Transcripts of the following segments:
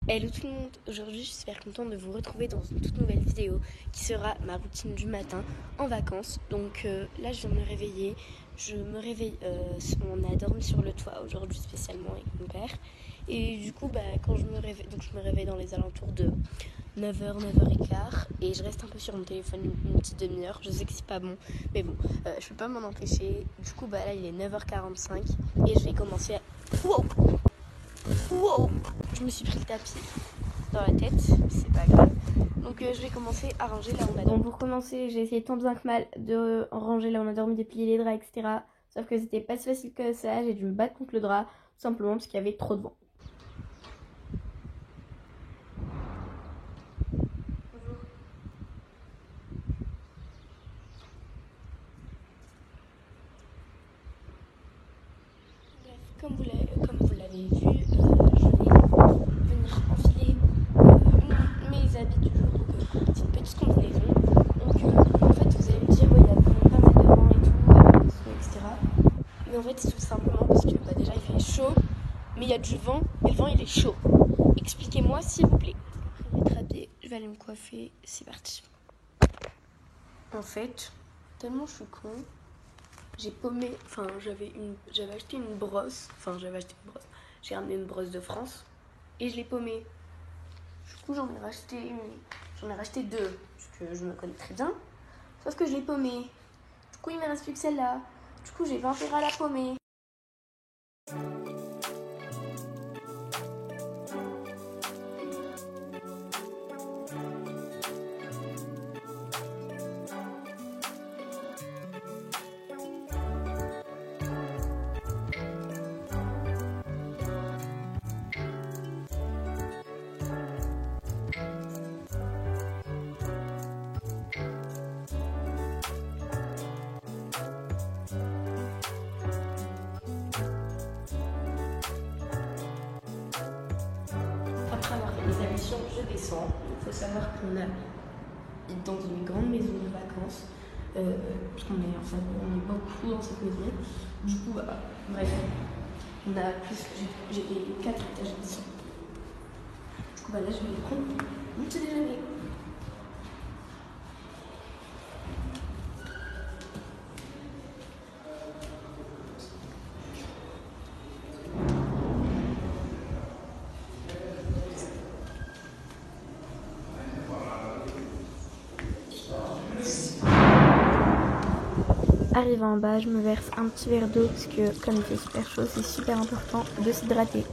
Hello tout le monde, aujourd'hui je suis super contente de vous retrouver dans une toute nouvelle vidéo qui sera ma routine du matin en vacances. Donc là je viens de me réveiller, on a dormi sur le toit aujourd'hui spécialement avec mon père. Et du coup quand je me réveille dans les alentours de 9h, 9h15 et je reste un peu sur mon téléphone une petite demi-heure. Je sais que c'est pas bon, mais bon, je peux pas m'en empêcher. Du coup là il est 9h45 et je vais commencer à... Wow, je me suis pris le tapis dans la tête, c'est pas grave. Donc je vais commencer à ranger là où on a dormi. Bon, pour commencer, j'ai essayé tant bien que mal de ranger là où on a dormi, déplier les draps, etc. Sauf que c'était pas si facile que ça, j'ai dû me battre contre le drap, tout simplement parce qu'il y avait trop de vent. Bref, comme vous l'avez vu, je vais venir enfiler mes habits du jour. Donc c'est une petite combinaison. Donc en fait vous allez me dire ouais, il y a pas mal de vent et tout, etc. Mais en fait c'est tout simplement parce que déjà il fait chaud, mais il y a du vent et le vent il est chaud. Expliquez-moi s'il vous plaît. Je vais être habillée, je vais aller me coiffer, c'est parti. En fait, tellement je suis con, j'ai paumé, j'avais acheté une brosse, j'ai ramené une brosse de France et je l'ai paumée. Du coup j'en ai racheté deux, parce que je me connais très bien, sauf que je l'ai paumée. Du coup il me reste plus que celle-là, du coup j'ai 20 intérêt à la paumer. Après avoir fait les admissions, je descends. Il faut savoir qu'on est dans une grande maison de vacances, parce qu'on est beaucoup dans cette maison. Du coup, bref, on a j'ai 4 étages ici. Du coup, là, je vais prendre mon petit déjeuner. Arrivé en bas, je me verse un petit verre d'eau parce que comme il fait super chaud, c'est super important de s'hydrater.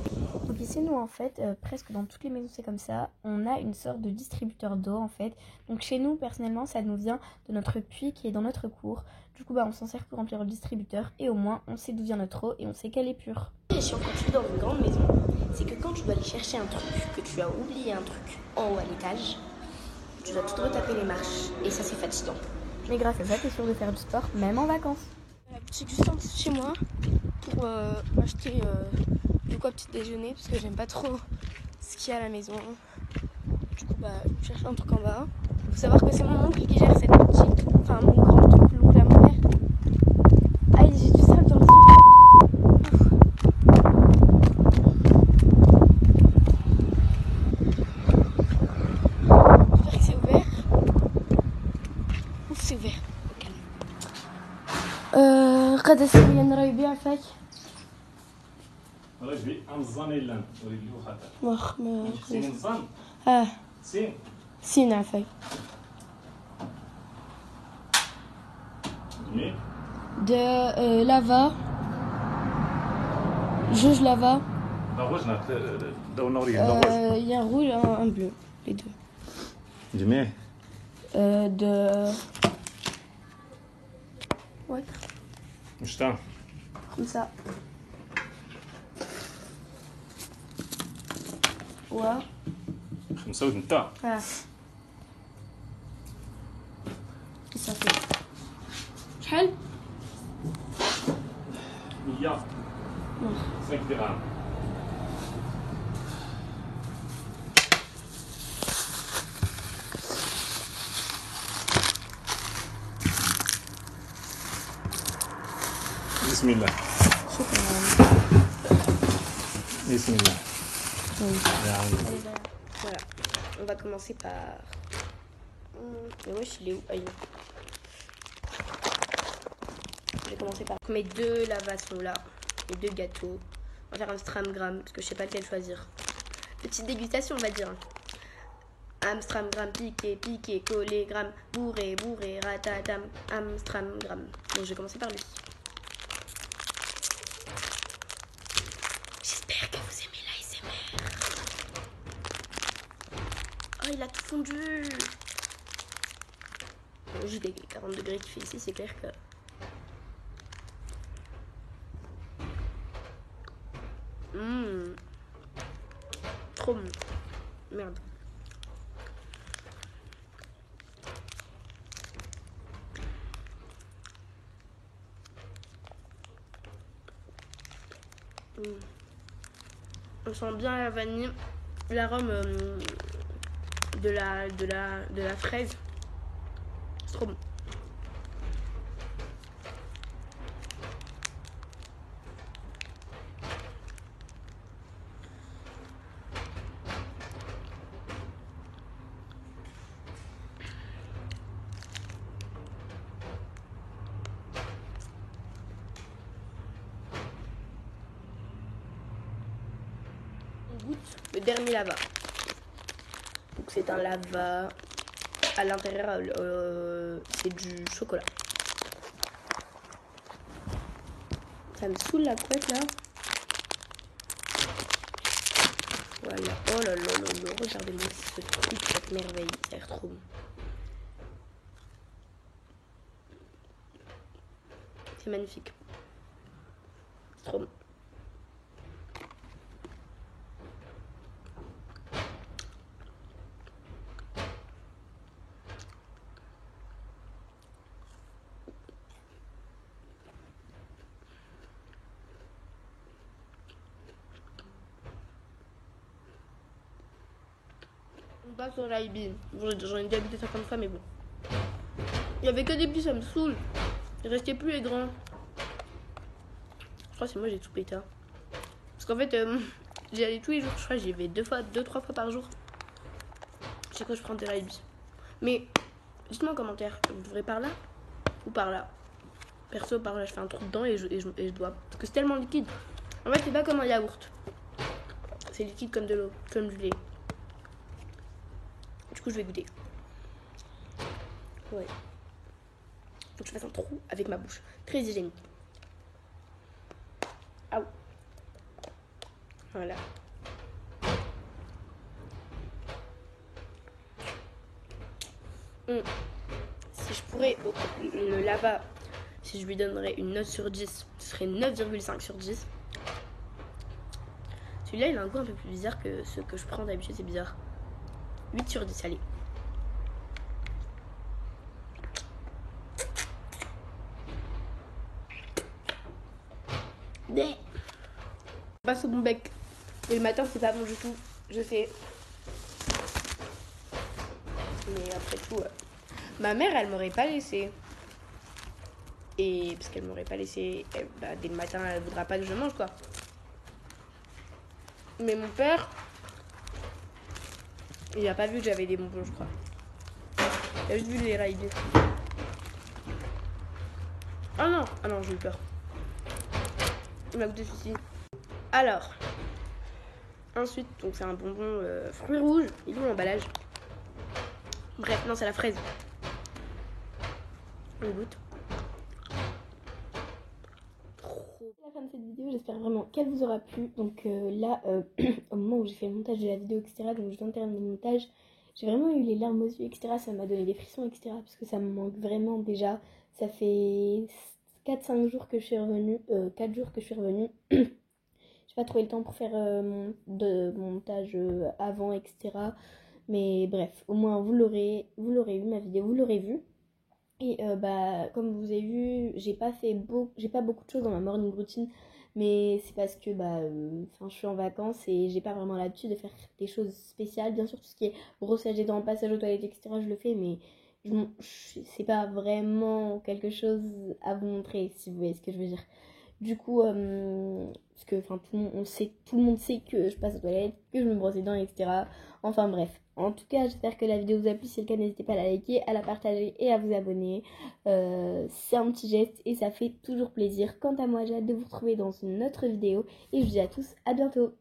Donc ici, nous en fait, presque dans toutes les maisons c'est comme ça, on a une sorte de distributeur d'eau en fait. Donc chez nous, personnellement, ça nous vient de notre puits qui est dans notre cour. Du coup, on s'en sert pour remplir le distributeur et au moins on sait d'où vient notre eau et on sait qu'elle est pure. Et si quand tu es dans une grande maison, c'est que quand tu dois aller chercher un truc, que tu as oublié un truc en haut à l'étage, tu dois tout retaper les marches et ça c'est fatigant. Mais grâce à ça, t'es sûr de faire du sport, même en vacances. La boutique juste en dessous de chez moi pour acheter de quoi petit déjeuner parce que j'aime pas trop ce qu'il y a à la maison. Du coup, je cherche un truc en bas. Faut savoir que c'est mon oncle qui gère cette boutique, enfin mon grand oncle, l'oncle à mon père. Ah, j'ai du sable dans les yeux. J'espère que c'est ouvert. Ouf, c'est ouvert. غدا سويا راه يبيع فيك رجلي انظن الا اريد له خطر واخ ما سين نظن سين سين عفاك de lava juge lava rouge ضوء نوري il y a un rouge et un bleu les deux جميع de ouais واش تا comme ça ouais 5 ونتا ça fait شحال 105 درهم بسم الله شكرا بسم الله Oui. يا عم Voilà, on va commencer par... Mais wesh, il est où? Aïe. Je vais commencer par mes 2 lavassons là, les 2 gâteaux. On va faire un stramgram parce que je sais pas lequel choisir. Petite dégustation, on va dire. Amstramgram, piqué, piqué, collé, gramme, bourré, bourré, ratatam, Amstramgram. Bon, je vais commencer par lui. J'espère que vous aimez l'ASMR. Oh, il a tout fondu. Bon, juste les 40 degrés qu'il fait ici, c'est clair que... Trop bon. Merde. On sent bien la vanille, l'arôme de la fraise. C'est trop bon. On goûte le dernier lava. Donc c'est un lava. À l'intérieur, c'est du chocolat. Ça me saoule la couette là. Voilà. Oh là là là là. Regardez-moi ce truc, cette merveille. Ça a l'air trop bon. C'est magnifique. C'est trop bon. On passe sur l'IB. J'en ai déjà habité 50 fois, mais bon. Il y avait que des petits, ça me saoule. Il restait plus les grands. Je crois que c'est moi j'ai tout pété. Parce qu'en fait, j'y allais tous les jours. Je crois que j'y vais 2-3 fois par jour. Chaque fois je prends des l'IB. Mais dites-moi en commentaire, vous devrez par là ou par là? Perso, par là, je fais un trou dedans et je dois. Parce que c'est tellement liquide. En fait, c'est pas comme un yaourt. C'est liquide comme de l'eau, comme du lait. Du coup, je vais goûter. Ouais. Faut que je fasse un trou avec ma bouche. Très hygiénique. Ah oui. Voilà. Si je pourrais, le lava, si je lui donnerais une note sur 10, ce serait 9,5 sur 10. Celui-là, il a un goût un peu plus bizarre que ceux que je prends d'habitude, c'est bizarre. 8 sur 10, allez. Mais passe au bon bec. Et le matin, c'est pas bon du tout. Je sais. Mais après tout, ma mère, elle m'aurait pas laissé. Et parce qu'elle m'aurait pas laissé, dès le matin, elle voudra pas que je mange, quoi. Mais mon père, il a pas vu que j'avais des bonbons, je crois. Il a juste vu les rails. Ah non, j'ai eu peur. Il m'a goûté celui-ci. Alors, ensuite, donc c'est un bonbon fruit rouge. Il est où l'emballage? Bref, non, c'est la fraise. On goûte. C'est la fin de cette vidéo, j'espère vraiment qu'elle vous aura plu. Donc là, au moment où j'ai fait le montage de la vidéo, etc., donc je viens de terminer le montage, j'ai vraiment eu les larmes aux yeux, etc. Ça m'a donné des frissons, etc. Parce que ça me manque vraiment déjà. Ça fait 4-5 jours que je suis revenue, 4 jours que je suis revenue. J'ai pas trouvé le temps pour faire mon montage avant, etc. Mais bref, au moins vous l'aurez vu, ma vidéo, vous l'aurez vu. Et comme vous avez vu, j'ai pas beaucoup de choses dans ma morning routine, mais c'est parce que je suis en vacances et j'ai pas vraiment l'habitude de faire des choses spéciales. Bien sûr, tout ce qui est brossage des dents, passage aux toilettes, etc., je le fais, mais c'est pas vraiment quelque chose à vous montrer, si vous voyez ce que je veux dire. Du coup, parce que tout le monde sait que je passe aux toilettes, que je me brosse les dents, etc. Enfin bref. En tout cas, j'espère que la vidéo vous a plu. Si c'est le cas, n'hésitez pas à la liker, à la partager et à vous abonner. C'est un petit geste et ça fait toujours plaisir. Quant à moi, j'ai hâte de vous retrouver dans une autre vidéo. Et je vous dis à tous à bientôt.